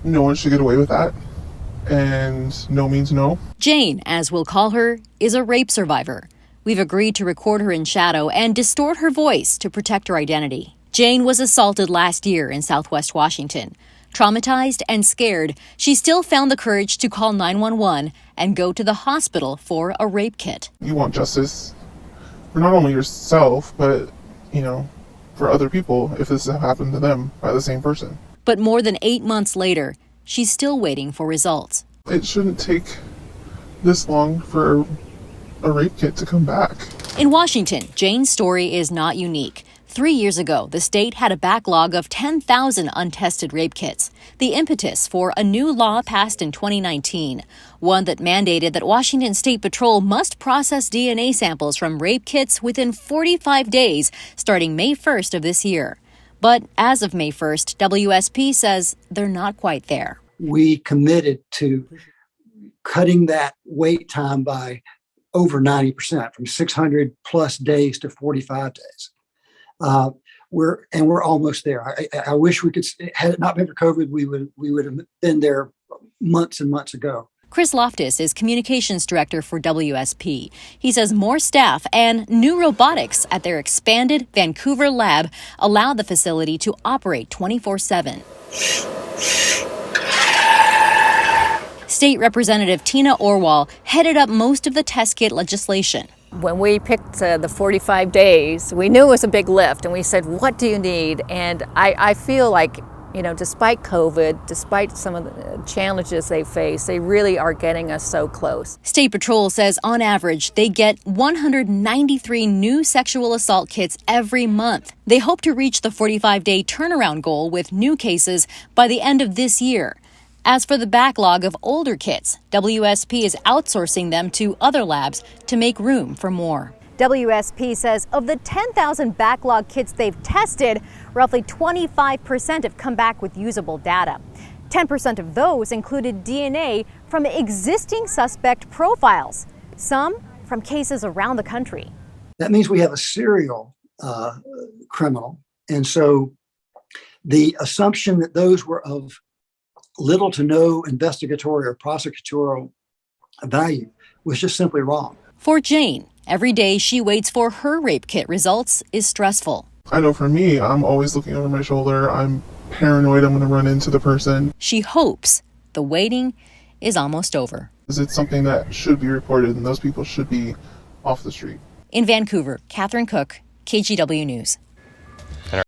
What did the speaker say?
no one should get away with that. And no means no. Jane, as we'll call her, is a rape survivor. We've agreed to record her in shadow and distort her voice to protect her identity. Jane was assaulted last year in Southwest Washington. Traumatized and scared, she still found the courage to call 911 and go to the hospital for a rape kit. You want justice for not only yourself, but, for other people if this happened to them by the same person. But more than 8 months later, she's still waiting for results. It shouldn't take this long for a rape kit to come back. In Washington, Jane's story is not unique. 3 years ago, the state had a backlog of 10,000 untested rape kits, the impetus for a new law passed in 2019, one that mandated that Washington State Patrol must process DNA samples from rape kits within 45 days, starting May 1st of this year. But as of May 1st, WSP says they're not quite there. We committed to cutting that wait time by over 90%, from 600 plus days to 45 days. We're almost there. I wish we could. Had it not been for COVID, we would have been there months and months ago. Chris Loftus is communications director for WSP. He says more staff and new robotics at their expanded Vancouver lab allow the facility to operate 24/7. State Representative Tina Orwall headed up most of the test kit legislation. When we picked the 45 days, we knew it was a big lift, and we said, what do you need? And I feel like, despite COVID, despite some of the challenges they face, they really are getting us so close. State Patrol says on average, they get 193 new sexual assault kits every month. They hope to reach the 45-day turnaround goal with new cases by the end of this year. As for the backlog of older kits, WSP is outsourcing them to other labs to make room for more. WSP says of the 10,000 backlog kits they've tested, roughly 25% have come back with usable data. 10% of those included DNA from existing suspect profiles, some from cases around the country. That means we have a serial criminal. And so the assumption that those were of little to no investigatory or prosecutorial value was just simply wrong. For Jane, every day she waits for her rape kit results is stressful. I know for me, I'm always looking over my shoulder. I'm paranoid I'm going to run into the person. She hopes the waiting is almost over. It's something that should be reported, and those people should be off the street. In Vancouver, Catherine Cook, KGW News.